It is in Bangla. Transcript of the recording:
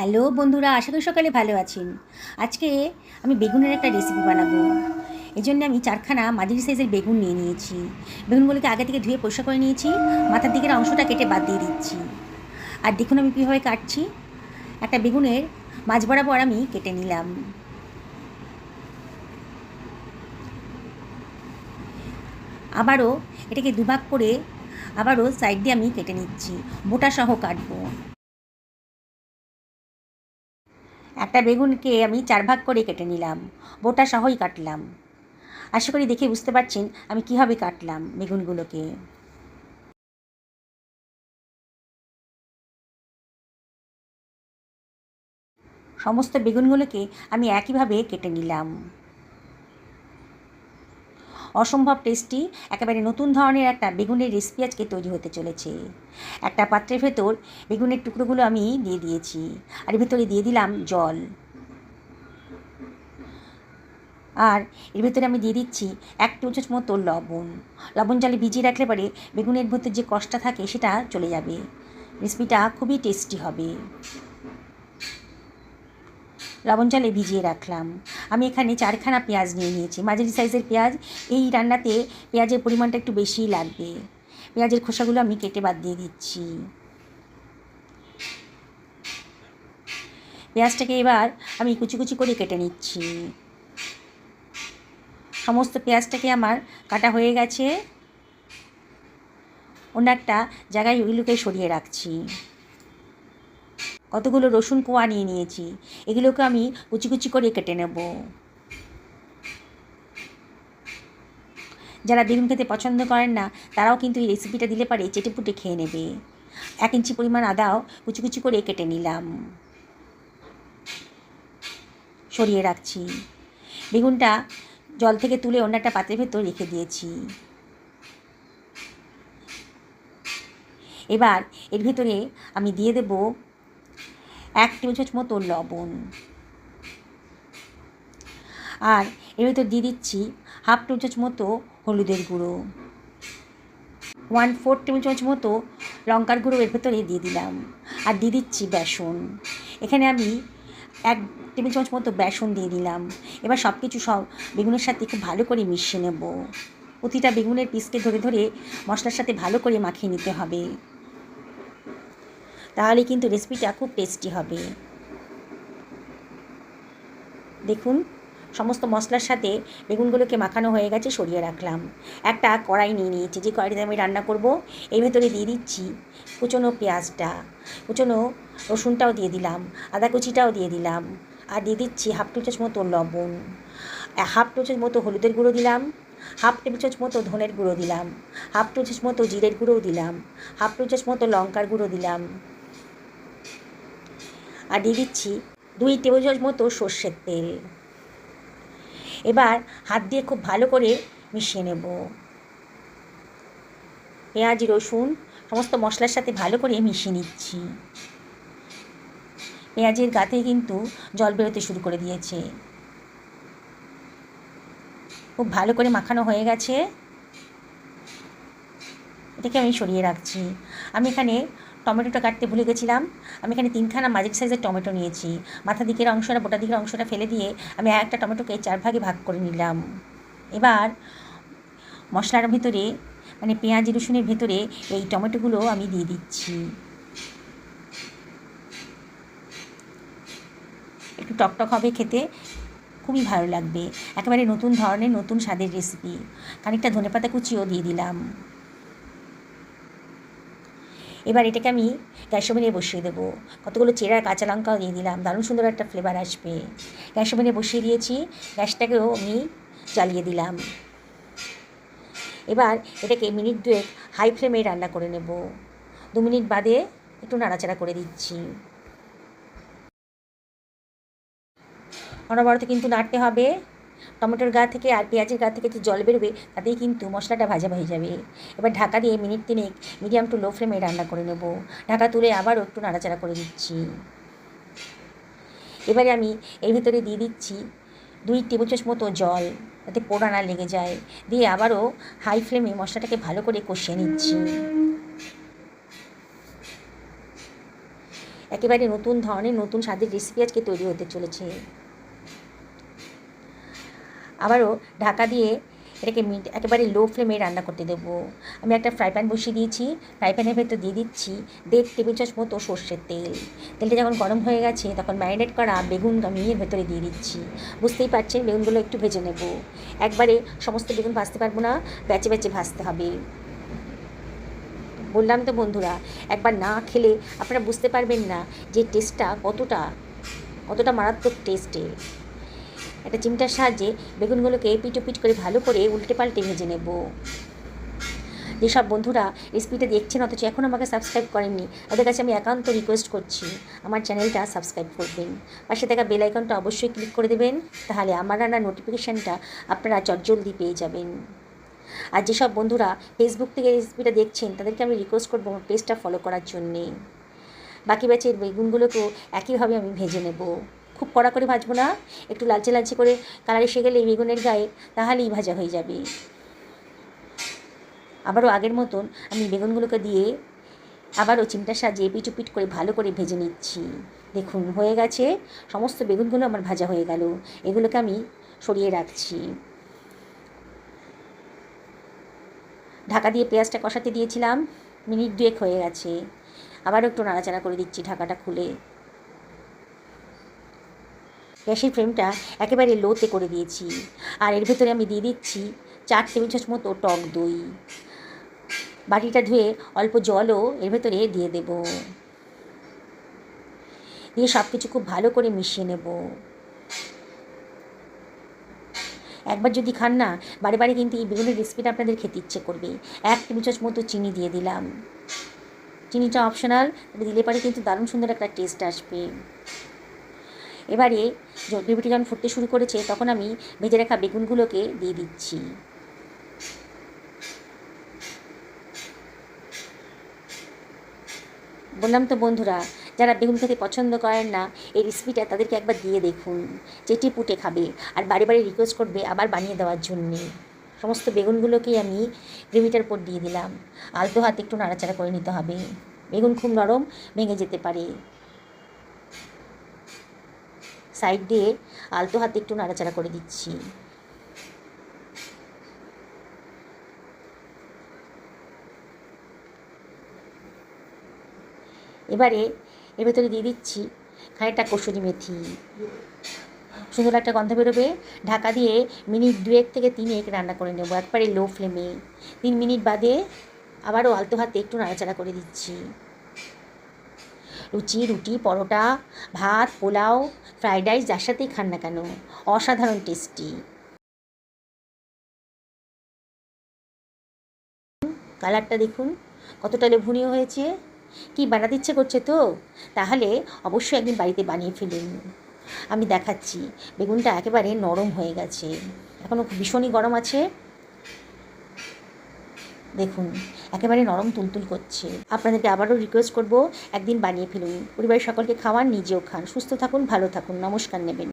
হ্যালো বন্ধুরা, আশা করি সকালে ভালো আছেন। আজকে আমি বেগুনের একটা রেসিপি বানাবো। এই জন্য আমি 4খানা মাঝারি সাইজের বেগুন নিয়ে নিয়েছি। বেগুনগুলোকে আগে থেকে ধুয়ে পরিষ্কার করে নিয়েছি। মাথার দিকের অংশটা কেটে বাদ দিয়ে দিচ্ছি। আর দেখুন আমি কীভাবে কাটছি। একটা বেগুনের মাঝ বরাবর আমি কেটে নিলাম। আবারও এটাকে দুভাগ করে আবারও সাইড দিয়ে আমি কেটে নিচ্ছি। বোটা সহ কাটবো। একটা বেগুনকে আমি 4 ভাগ করে কেটে নিলাম, বোটা সহই কাটলাম। আশা করি দেখে বুঝতে পারছেন আমি কীভাবে কাটলাম বেগুনগুলোকে। সমস্ত বেগুনগুলোকে আমি একইভাবে কেটে নিলাম। অসম্ভব টেস্টি একেবারে নতুন ধরনের একটা বেগুনের রেসিপি আজকে তৈরি হতে চলেছে। একটা পাত্রের ভেতর বেগুনের টুকরোগুলো আমি দিয়ে দিয়েছি, আর ভেতরে দিয়ে দিলাম জল। আর এর ভেতরে আমি দিয়ে দিচ্ছি 1 টেবিল চামচ মতো লবণ। লবণ জলে ভিজিয়ে রাখলে পরে বেগুনের ভেতর যে কষটা থাকে সেটা চলে যাবে। রেসিপিটা খুবই টেস্টি হবে। লবণ জলে ভিজিয়ে রাখলাম। আমি এখানে 4খানা পেঁয়াজ নিয়ে নিয়েছি, মাঝারি সাইজের পেঁয়াজ। এই রান্নাতে পেঁয়াজের পরিমাণটা একটু বেশিই লাগবে। পেঁয়াজের খোসাগুলো আমি কেটে বাদ দিয়ে দিচ্ছি। পেঁয়াজটাকে এবার আমি কুচি কুচি করে কেটে নিচ্ছি। সমস্ত পেঁয়াজটাকে আমার কাটা হয়ে গেছে। অন্য একটা জায়গায় ওইগুলোকে সরিয়ে রাখছি। কতগুলো রসুন কোয়া নিয়ে নিয়েছি, এগুলোকে আমি কুচি কুচি করে কেটে নেব। যারা বেগুন খেতে পছন্দ করেন না তারাও কিন্তু এই রেসিপিটা দিলে পারে চেটেপুটে খেয়ে নেবে। 1 ইঞ্চি পরিমাণ আদাও কুচি কুচি করে কেটে নিলাম, সরিয়ে রাখছি। বেগুনটা জল থেকে তুলে অন্য একটা পাত্রের ভেতর রেখে দিয়েছি। এবার এর ভিতরে আমি দিয়ে দেব 1 টেবিল চামচ মতো লবণ। আর এর ভিতর দিয়ে দিচ্ছি 1/2 টেবিল চামচ মতো হলুদের গুঁড়ো। 1/4 টেবিল চামচ মতো লঙ্কার গুঁড়ো এর ভেতরে দিয়ে দিলাম। আর দিয়ে দিচ্ছি বেসন। এখানে আমি 1 টেবিল চামচ মতো বেসন দিয়ে দিলাম। এবার সব বেগুনের সাথে খুব ভালো করে মিশিয়ে নেব। প্রতিটা বেগুনের পিসকে ধরে ধরে মশলার সাথে ভালো করে মাখিয়ে নিতে হবে, তাহলে কিন্তু রেসিপিটা খুব টেস্টি হবে। দেখুন সমস্ত মশলার সাথে বেগুনগুলোকে মাখানো হয়ে গেছে, সরিয়ে রাখলাম। একটা কড়াই নিয়ে নিয়েছি, যে কড়াইতে আমি রান্না করব। এর ভেতরে দিয়ে দিচ্ছি কুচনো পেঁয়াজটা, কুচনো রসুনটাও দিয়ে দিলাম, আদা কুচিটাও দিয়ে দিলাম। আর দিয়ে দিচ্ছি 1/2 টেবিল চামচ মতো লবণ, 1/2 টেবিল চামচ মতো হলুদের গুঁড়ো দিলাম, 1/2 টেবিল চামচ মতো ধনের গুঁড়ো দিলাম, 1/2 টেবিল চামচ মতো জিরের গুঁড়োও দিলাম, 1/2 টেবিল চামচ মতো লঙ্কার গুঁড়ো দিলাম। আর দিয়ে দিচ্ছি 2 টেবিল চামচ মতো সর্ষের তেল। এবার হাত দিয়ে খুব ভালো করে মিশিয়ে নেব। পেঁয়াজ রসুন সমস্ত মশলার সাথে ভালো করে মিশিয়ে নিচ্ছি। পেঁয়াজের গাতে কিন্তু জল বেরোতে শুরু করে দিয়েছে। খুব ভালো করে মাখানো হয়ে গেছে। এটাকে আমি সরিয়ে রাখছি। আমি এখানে টমেটোটা কাটতে ভুলে গেছিলাম। আমি এখানে 3খানা মাঝারি সাইজের টমেটো নিয়েছি। মাথা দিকের অংশটা বোটা দিকের অংশটা ফেলে দিয়ে আমি একটা টমেটোকে 4 ভাগে ভাগ করে নিলাম। এবার মশলার ভিতরে মানে পেঁয়াজ রসুনের ভেতরে এই টমেটোগুলো আমি দিয়ে দিচ্ছি। একটু টকটক হবে খেতে, খুবই ভালো লাগবে। একেবারে নতুন ধরনের নতুন স্বাদের রেসিপি। খানিকটা ধনেপাতা কুচিও দিয়ে দিলাম। এবার এটাকে আমি গ্যাস ওভেনে বসিয়ে দেবো। কতগুলো চেরা কাঁচা লঙ্কাও দিয়ে দিলাম, দারুণ সুন্দর একটা ফ্লেভার আসবে। গ্যাস ওভেনে বসিয়ে দিয়েছি, গ্যাসটাকেও আমি জ্বালিয়ে দিলাম। এবার এটাকে মিনিট 2 হাই ফ্লেমে রান্না করে নেব। 2 মিনিট বাদে একটু নাড়াচাড়া করে দিচ্ছি। অনবরত কিন্তু নাড়তে হবে। টমেটোর গা থেকে আর পেঁয়াজের গা থেকে যে জল বেরোবে তাতেই কিন্তু মশলাটা ভাজা হয়ে যাবে। এবার ঢাকা দিয়ে মিনিট 3 মিডিয়াম টু লো ফ্লেমে রান্না করে নেব। ঢাকা তুলে আবারও একটু নাড়াচাড়া করে দিচ্ছি। এবারে আমি এর ভিতরে দিয়ে দিচ্ছি 2 টেবিল চামচ মতো জল, যাতে পোড়া না লেগে যায়। দিয়ে আবারও হাই ফ্লেমে মশলাটাকে ভালো করে কষিয়ে নিচ্ছি। একেবারে নতুন ধরনের নতুন স্বাদের রেসিপি আজকে তৈরি হতে চলেছে। আবারও ঢাকা দিয়ে এটাকে একেবারে লো ফ্লেমে রান্না করতে দেবো। আমি একটা ফ্রাই প্যান বসিয়ে দিয়েছি। ফ্রাই প্যানের ভেতর দিয়ে দিচ্ছি 1.5 টেবিল চামচ মতো সর্ষের তেল। তেলটা যখন গরম হয়ে গেছে তখন ম্যারিনেট করা বেগুন আমি এর ভেতরে দিয়ে দিচ্ছি। বুঝতেই পারছেন বেগুনগুলো একটু ভেজে নেব। একবারে সমস্ত বেগুন ভাজতে পারবো না, ব্যাচে ব্যাচে ভাজতে হবে। বললাম তো বন্ধুরা, একবার না খেলে আপনারা বুঝতে পারবেন না যে টেস্টটা কতটা মারাত্মক টেস্টের। একটা চিমটার সাহায্যে বেগুনগুলোকে এপিট ওপিট করে ভালো করে উল্টে পাল্টে ভেজে নেব। যেসব বন্ধুরা রেসিপিটা দেখছেন অথচ এখন আমাকে সাবস্ক্রাইব করেননি, ওদের কাছে আমি একান্ত রিকোয়েস্ট করছি আমার চ্যানেলটা সাবস্ক্রাইব করবেন। পাশে থাকা বেল আইকনটা অবশ্যই ক্লিক করে দেবেন, তাহলে আমার রান্নার নোটিফিকেশানটা আপনারা চটজলদি পেয়ে যাবেন। আর যেসব বন্ধুরা ফেসবুক থেকে রেসিপিটা দেখছেন তাদেরকে আমি রিকোয়েস্ট করবো আমার পেজটা ফলো করার জন্যে। বাকি ব্যাচের বেগুনগুলোকেও একইভাবে আমি ভেজে নেব। খুব কড়া করে ভাজবো না, একটু লালচে লালচে করে কালার এসে গেলে বেগুনের গায়ে তাহলেই ভাজা হয়ে যাবে। আবারও আগের মতন আমি বেগুনগুলোকে দিয়ে আবারও চিমটার সাহায্যে এপিট ওপিট করে ভালো করে ভেজে নিচ্ছি। দেখুন হয়ে গেছে, সমস্ত বেগুনগুলো আমার ভাজা হয়ে গেল। এগুলোকে আমি সরিয়ে রাখছি। ঢাকা দিয়ে পেঁয়াজটা কষাতে দিয়েছিলাম, মিনিট 2 হয়ে গেছে। আবারও একটু নাড়াচাড়া করে দিচ্ছি ঢাকাটা খুলে। গ্যাসের ফ্লেমটা একেবারে লোতে করে দিয়েছি। আর এর ভেতরে আমি দিয়ে দিচ্ছি 4 টেবিল চামচ মতো টক দই। বাটিটা ধুয়ে অল্প জলও এর ভেতরে দিয়ে দেব। দিয়ে সব কিছু খুব ভালো করে মিশিয়ে নেব। একবার যদি খান না, বারে বারে কিন্তু এই বেগুনের রেসিপিটা আপনাদের খেতে ইচ্ছে করবে। 1 টেবিল চামচ মতো চিনি দিয়ে দিলাম। চিনিটা অপশনাল, তবে দিলে পরে কিন্তু দারুণ সুন্দর একটা টেস্ট আসবে। এবারে গ্রেভিটা যখন ফুটতে শুরু করেছে তখন আমি ভেজে রাখা বেগুনগুলোকে দিয়ে দিচ্ছি। বললাম তো বন্ধুরা, যারা বেগুন খেতে পছন্দ করেন না এই রেসিপিটা তাদেরকে একবার দিয়ে দেখুন, চেটে পুটে খাবে আর বারে বারে রিকোয়েস্ট করবে আবার বানিয়ে দেওয়ার জন্যে। সমস্ত বেগুনগুলোকেই আমি গ্রেভিটার উপর দিয়ে দিলাম। আলতো হাতে একটু নাড়াচাড়া করে নিতে হবে, বেগুন খুব নরম, ভেঙে যেতে পারে। সাইড দিয়ে আলতো হাতে একটু নাড়াচাড়া করে দিচ্ছি। এবারে এর ভেতরে দিয়ে দিচ্ছি খানিকটা কসুরি মেথি। সুন্দর একটা গন্ধ বেরোবে। ঢাকা দিয়ে মিনিট 2 থেকে 3 রান্না করে নেব একবারে লো ফ্লেমে। 3 মিনিট বাদে আবারও আলতো হাতে একটু নাড়াচাড়া করে দিচ্ছি। লুচি, রুটি, পরোটা, ভাত, পোলাও, ফ্রাইড রাইস যার সাথেই খান না কেন অসাধারণ টেস্টি। কালারটা দেখুন কতটা লোভনীয় হয়েছে। কি বানাতে ইচ্ছে করছে তো? তাহলে অবশ্যই একদিন বাড়িতে বানিয়ে ফেলুন। আমি দেখাচ্ছি, বেগুনটা একেবারে নরম হয়ে গেছে, এখনও ভীষণই গরম আছে। দেখুন একেবারে নরম তুলতুল করছে। আপনাদেরকে আবারও রিকোয়েস্ট করব একদিন বানিয়ে ফেলুন, পরিবারের সকলকে খাওয়ান, নিজেও খান। সুস্থ থাকুন, ভালো থাকুন, নমস্কার নেবেন।